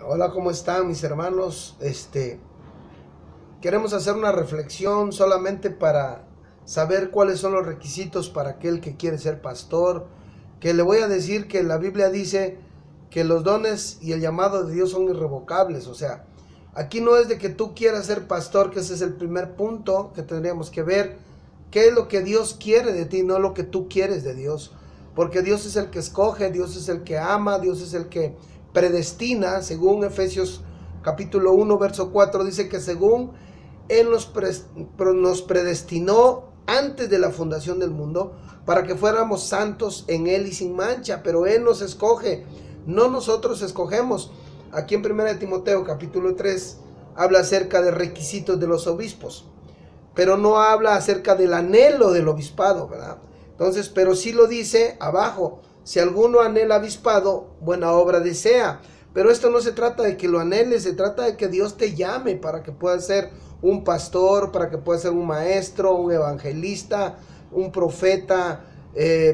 Hola, ¿cómo están mis hermanos? Queremos hacer una reflexión solamente para saber cuáles son los requisitos para aquel que quiere ser pastor. Que le voy a decir que la Biblia dice que los dones y el llamado de Dios son irrevocables. O sea, aquí no es de que tú quieras ser pastor, que ese es el primer punto que tendríamos que ver. ¿Qué es lo que Dios quiere de ti, no lo que tú quieres de Dios? Porque Dios es el que escoge, Dios es el que ama, Dios es el que predestina. Según Efesios capítulo 1 verso 4 dice que según Él nos predestinó antes de la fundación del mundo para que fuéramos santos en Él y sin mancha. Pero Él nos escoge, no nosotros escogemos. Aquí en 1 Timoteo capítulo 3 habla acerca de requisitos de los obispos, pero no habla acerca del anhelo del obispado, ¿verdad? Entonces, pero sí lo dice abajo: si alguno anhela obispado, buena obra desea. Pero esto no se trata de que lo anheles, se trata de que Dios te llame para que puedas ser un pastor, para que puedas ser un maestro, un evangelista, un profeta,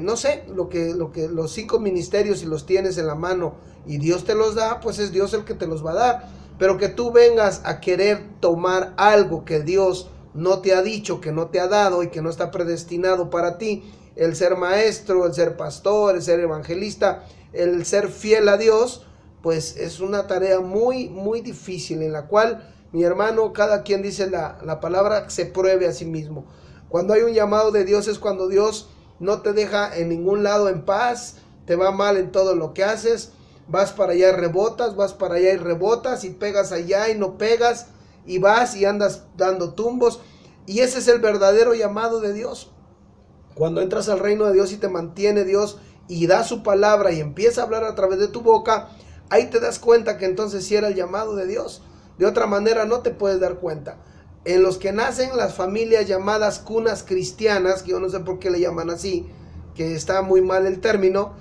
no sé, lo que los 5 ministerios, si los tienes en la mano y Dios te los da, pues es Dios el que te los va a dar. Pero que tú vengas a querer tomar algo que Dios no te ha dicho, que no te ha dado y que no está predestinado para ti, el ser maestro, el ser pastor, el ser evangelista, el ser fiel a Dios, pues es una tarea muy, muy difícil, en la cual, mi hermano, cada quien dice la palabra, se pruebe a sí mismo. Cuando hay un llamado de Dios es cuando Dios no te deja en ningún lado en paz, te va mal en todo lo que haces, vas para allá y rebotas, vas para allá y rebotas, y pegas allá y no pegas, y vas y andas dando tumbos. Y ese es el verdadero llamado de Dios. Cuando entras al reino de Dios y te mantiene Dios y da su palabra y empieza a hablar a través de tu boca, ahí te das cuenta que entonces sí era el llamado de Dios. De otra manera no te puedes dar cuenta. En los que nacen las familias llamadas cunas cristianas, que yo no sé por qué le llaman así, que está muy mal el término,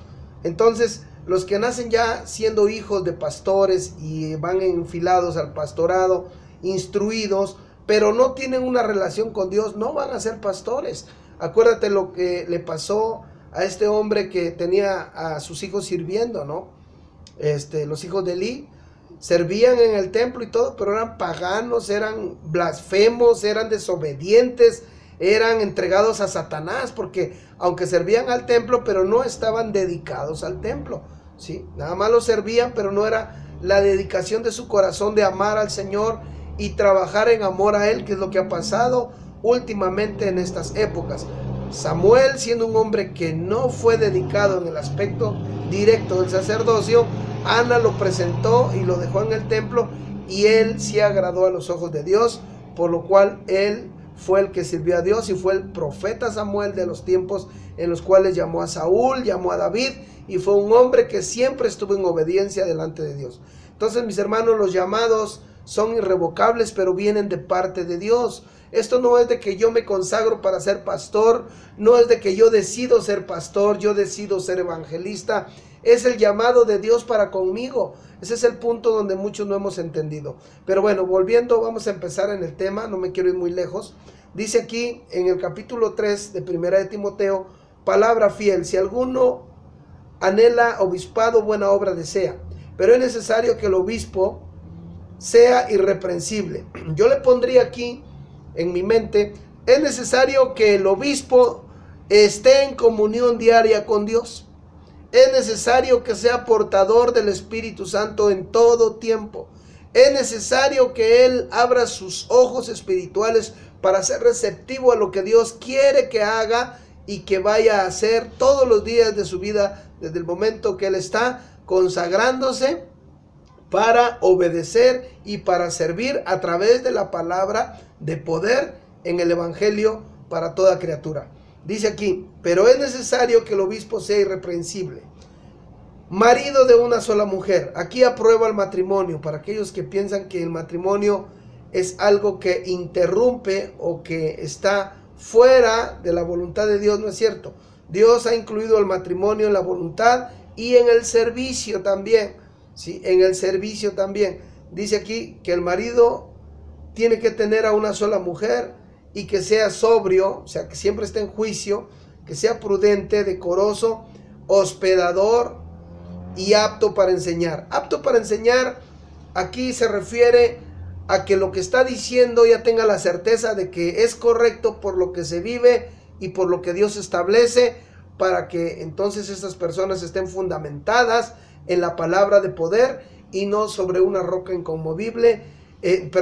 entonces los que nacen ya siendo hijos de pastores y van enfilados al pastorado, instruidos, pero no tienen una relación con Dios, no van a ser pastores. Acuérdate lo que le pasó a este hombre que tenía a sus hijos sirviendo, ¿no? Los hijos de Eli servían en el templo y todo, pero eran paganos, eran blasfemos, eran desobedientes, eran entregados a Satanás, porque aunque servían al templo, pero no estaban dedicados al templo, ¿sí? Nada más lo servían, pero no era la dedicación de su corazón de amar al Señor y trabajar en amor a Él, que es lo que ha pasado últimamente en estas épocas. Samuel, siendo un hombre que no fue dedicado en el aspecto directo del sacerdocio, Ana lo presentó y lo dejó en el templo, y él sí agradó a los ojos de Dios, por lo cual él fue el que sirvió a Dios y fue el profeta Samuel de los tiempos en los cuales llamó a Saúl, llamó a David, y fue un hombre que siempre estuvo en obediencia delante de Dios. Entonces, mis hermanos, los llamados son irrevocables, pero vienen de parte de Dios. Esto no es de que yo me consagro para ser pastor, no es de que yo decido ser pastor, yo decido ser evangelista. Es el llamado de Dios para conmigo. Ese es el punto donde muchos no hemos entendido. Pero bueno, volviendo, vamos a empezar en el tema, no me quiero ir muy lejos. Dice aquí en el capítulo 3 de 1 Timoteo, palabra fiel: si alguno anhela obispado, buena obra desea, pero es necesario que el obispo sea irreprensible. Yo le pondría aquí en mi mente: es necesario que el obispo esté en comunión diaria con Dios. Es necesario que sea portador del Espíritu Santo en todo tiempo. Es necesario que él abra sus ojos espirituales para ser receptivo a lo que Dios quiere que haga y que vaya a hacer todos los días de su vida, desde el momento que él está consagrándose para obedecer y para servir a través de la palabra de poder en el Evangelio para toda criatura. Dice aquí: pero es necesario que el obispo sea irreprensible, marido de una sola mujer. Aquí aprueba el matrimonio. Para aquellos que piensan que el matrimonio es algo que interrumpe o que está fuera de la voluntad de Dios, no es cierto. Dios ha incluido el matrimonio en la voluntad y en el servicio también, ¿sí? En el servicio también. Dice aquí que el marido tiene que tener a una sola mujer y que sea sobrio, o sea, que siempre esté en juicio, que sea prudente, decoroso, hospedador y apto para enseñar. Apto para enseñar aquí se refiere a que lo que está diciendo ya tenga la certeza de que es correcto por lo que se vive y por lo que Dios establece, para que entonces estas personas estén fundamentadas en la palabra de poder y no sobre una roca inconmovible,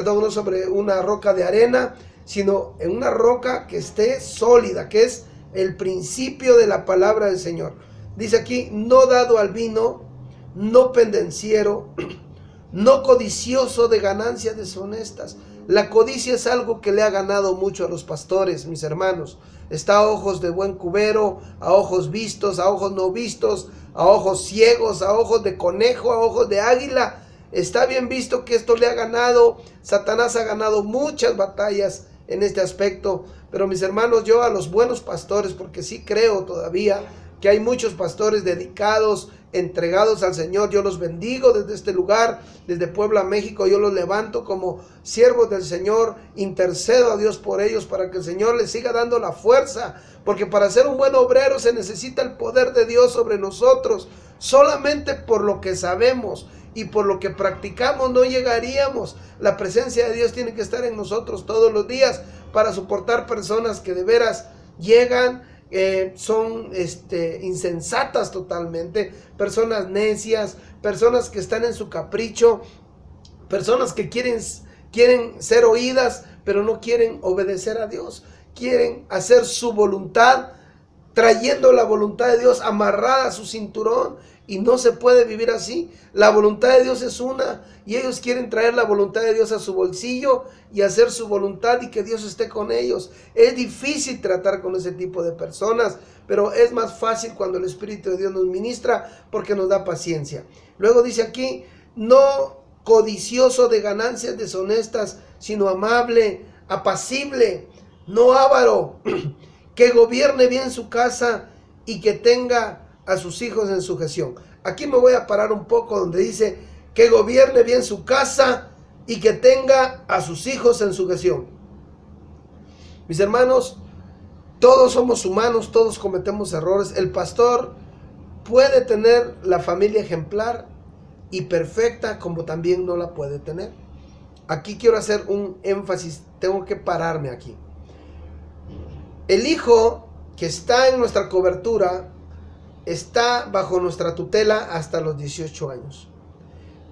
no sobre una roca de arena, sino en una roca que esté sólida, que es el principio de la palabra del Señor. Dice aquí: no dado al vino, no pendenciero, no codicioso de ganancias deshonestas. La codicia es algo que le ha ganado mucho a los pastores, mis hermanos. Está a ojos de buen cubero, a ojos vistos, a ojos no vistos, a ojos ciegos, a ojos de conejo, a ojos de águila. Está bien visto que esto le ha ganado. Satanás ha ganado muchas batallas en este aspecto. Pero mis hermanos, yo a los buenos pastores, porque sí creo todavía que hay muchos pastores dedicados, entregados al Señor, yo los bendigo desde este lugar, desde Puebla, México. Yo los levanto como siervos del Señor, intercedo a Dios por ellos para que el Señor les siga dando la fuerza, porque para ser un buen obrero se necesita el poder de Dios sobre nosotros. Solamente por lo que sabemos y por lo que practicamos no llegaríamos. La presencia de Dios tiene que estar en nosotros todos los días para soportar personas que de veras llegan, son insensatas totalmente, personas necias, personas que están en su capricho, personas que quieren ser oídas, pero no quieren obedecer a Dios, quieren hacer su voluntad, trayendo la voluntad de Dios amarrada a su cinturón, y no se puede vivir así. La voluntad de Dios es una, y ellos quieren traer la voluntad de Dios a su bolsillo y hacer su voluntad y que Dios esté con ellos. Es difícil tratar con ese tipo de personas, pero es más fácil cuando el Espíritu de Dios nos ministra, porque nos da paciencia. Luego dice aquí: no codicioso de ganancias deshonestas, sino amable, apacible, no avaro, que gobierne bien su casa y que tenga a sus hijos en sujeción. Aquí me voy a parar un poco donde dice que gobierne bien su casa y que tenga a sus hijos en sujeción. Mis hermanos, todos somos humanos, todos cometemos errores. El pastor puede tener la familia ejemplar y perfecta, como también no la puede tener. Aquí quiero hacer un énfasis, tengo que pararme aquí. El hijo que está en nuestra cobertura está bajo nuestra tutela hasta los 18 años.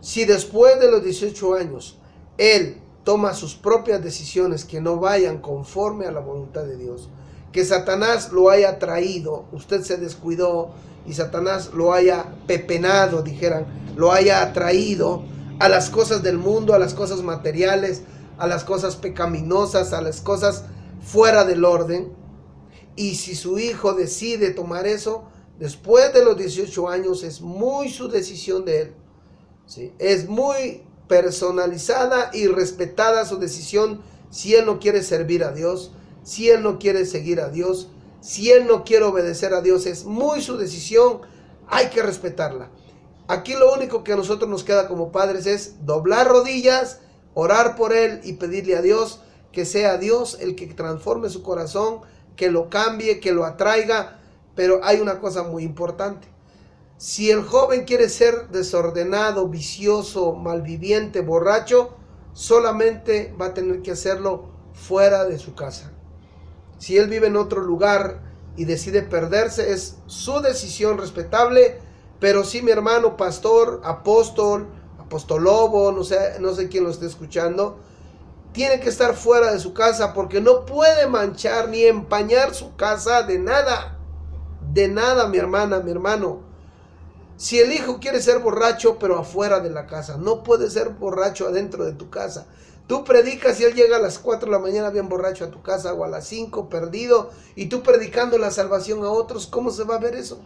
Si después de los 18 años él toma sus propias decisiones que no vayan conforme a la voluntad de Dios, que Satanás lo haya traído, usted se descuidó y Satanás lo haya pepenado, dijeran, lo haya atraído a las cosas del mundo, a las cosas materiales, a las cosas pecaminosas, a las cosas fuera del orden, y si su hijo decide tomar eso, después de los 18 años es muy su decisión de él, ¿sí? Es muy personalizada y respetada su decisión. Si él no quiere servir a Dios, si él no quiere seguir a Dios, si él no quiere obedecer a Dios, es muy su decisión, hay que respetarla. Aquí lo único que a nosotros nos queda como padres es doblar rodillas, orar por él y pedirle a Dios que sea Dios el que transforme su corazón, que lo cambie, que lo atraiga. Pero hay una cosa muy importante: si el joven quiere ser desordenado, vicioso, malviviente, borracho, solamente va a tener que hacerlo fuera de su casa. Si él vive en otro lugar y decide perderse, es su decisión respetable. Pero sí, mi hermano pastor, apostolobo, no sé quién lo esté escuchando, tiene que estar fuera de su casa, porque no puede manchar ni empañar su casa de nada. De nada, mi hermana, mi hermano. Si el hijo quiere ser borracho, pero afuera de la casa, no puede ser borracho adentro de tu casa. Tú predicas y él llega a las 4 de la mañana bien borracho a tu casa, o a las 5 perdido, y tú predicando la salvación a otros. ¿Cómo se va a ver eso?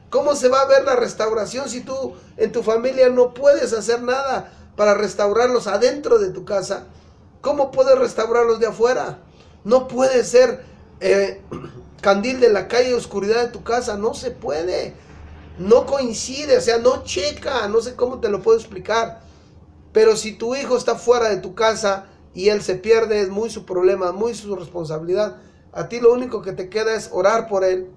¿Cómo se va a ver la restauración si tú en tu familia no puedes hacer nada para restaurarlos adentro de tu casa? ¿Cómo puedes restaurarlos de afuera? No puede ser candil de la calle, oscuridad de tu casa. No se puede. No coincide, o sea, no checa. No sé cómo te lo puedo explicar. Pero si tu hijo está fuera de tu casa y él se pierde, es muy su problema, muy su responsabilidad. A ti lo único que te queda es orar por él,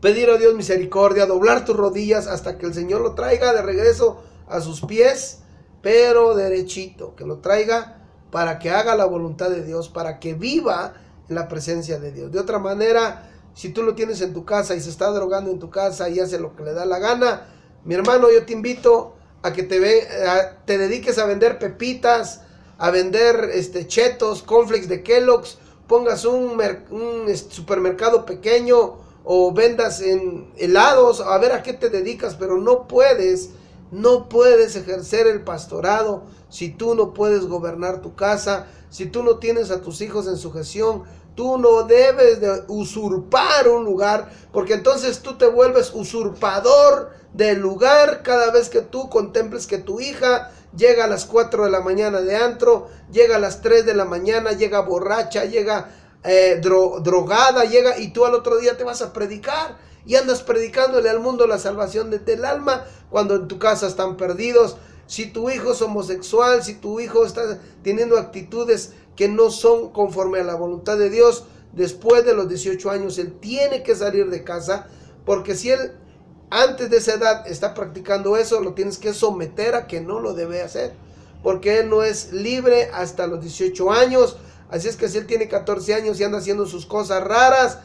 pedir a Dios misericordia, doblar tus rodillas hasta que el Señor lo traiga de regreso a sus pies pero derechito, que lo traiga para que haga la voluntad de Dios, para que viva en la presencia de Dios. De otra manera, si tú lo tienes en tu casa y se está drogando en tu casa y hace lo que le da la gana, mi hermano, yo te invito a que te dediques a vender pepitas, a vender chetos, cornflakes de Kellogg's, pongas un supermercado pequeño o vendas en helados, a ver a qué te dedicas, pero no puedes ejercer el pastorado si tú no puedes gobernar tu casa, si tú no tienes a tus hijos en sujeción. Tú no debes de usurpar un lugar, porque entonces tú te vuelves usurpador del lugar cada vez que tú contemples que tu hija llega a las 4 de la mañana de antro, llega a las 3 de la mañana, llega borracha, llega drogada, llega y tú al otro día te vas a predicar y andas predicándole al mundo la salvación del alma cuando en tu casa están perdidos. Si tu hijo es homosexual, si tu hijo está teniendo actitudes que no son conforme a la voluntad de Dios, después de los 18 años él tiene que salir de casa, porque si él antes de esa edad está practicando eso, lo tienes que someter a que no lo debe hacer, porque él no es libre hasta los 18 años. Así es que si él tiene 14 años y anda haciendo sus cosas raras,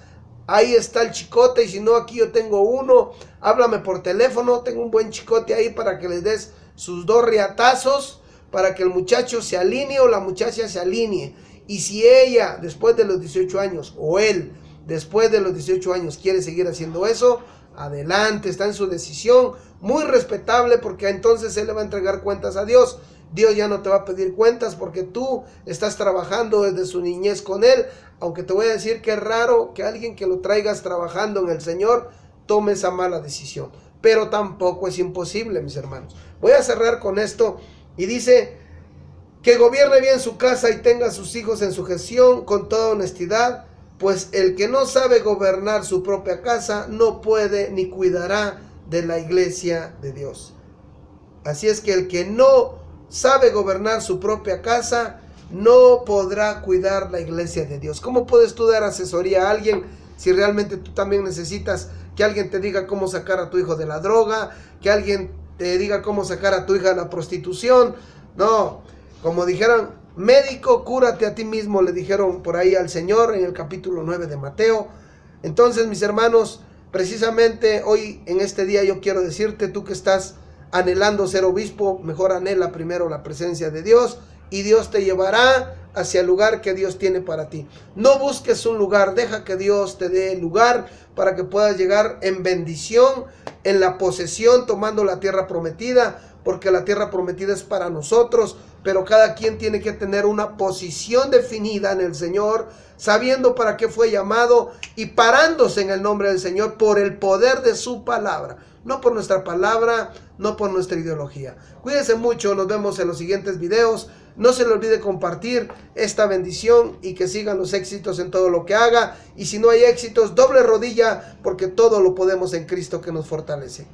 ahí está el chicote, y si no, aquí yo tengo uno, háblame por teléfono, tengo un buen chicote ahí para que les des sus 2 riatazos, para que el muchacho se alinee o la muchacha se alinee. Y si ella después de los 18 años o él después de los 18 años quiere seguir haciendo eso, adelante, está en su decisión, muy respetable, porque entonces él le va a entregar cuentas a Dios. Dios ya no te va a pedir cuentas porque tú estás trabajando desde su niñez con él, aunque te voy a decir que es raro que alguien que lo traigas trabajando en el Señor tome esa mala decisión, pero tampoco es imposible, mis hermanos. Voy a cerrar con esto y dice que gobierne bien su casa y tenga a sus hijos en sujeción con toda honestidad, pues el que no sabe gobernar su propia casa no puede ni cuidará de la iglesia de Dios. Así es que el que no sabe gobernar su propia casa no podrá cuidar la iglesia de Dios. ¿Cómo puedes tú dar asesoría a alguien si realmente tú también necesitas que alguien te diga cómo sacar a tu hijo de la droga, que alguien te diga cómo sacar a tu hija de la prostitución? No, como dijeron, médico, cúrate a ti mismo, le dijeron por ahí al Señor en el capítulo 9 de Mateo. Entonces, mis hermanos, precisamente hoy en este día yo quiero decirte, tú que estás anhelando ser obispo, mejor anhela primero la presencia de Dios y Dios te llevará hacia el lugar que Dios tiene para ti. No busques un lugar, deja que Dios te dé el lugar para que puedas llegar en bendición, en la posesión, tomando la tierra prometida, porque la tierra prometida es para nosotros, pero cada quien tiene que tener una posición definida en el Señor, sabiendo para qué fue llamado y parándose en el nombre del Señor por el poder de su palabra, no por nuestra palabra, no por nuestra ideología. Cuídense mucho, nos vemos en los siguientes videos. No se le olvide compartir esta bendición y que sigan los éxitos en todo lo que haga. Y si no hay éxitos, doble rodilla, porque todo lo podemos en Cristo que nos fortalece.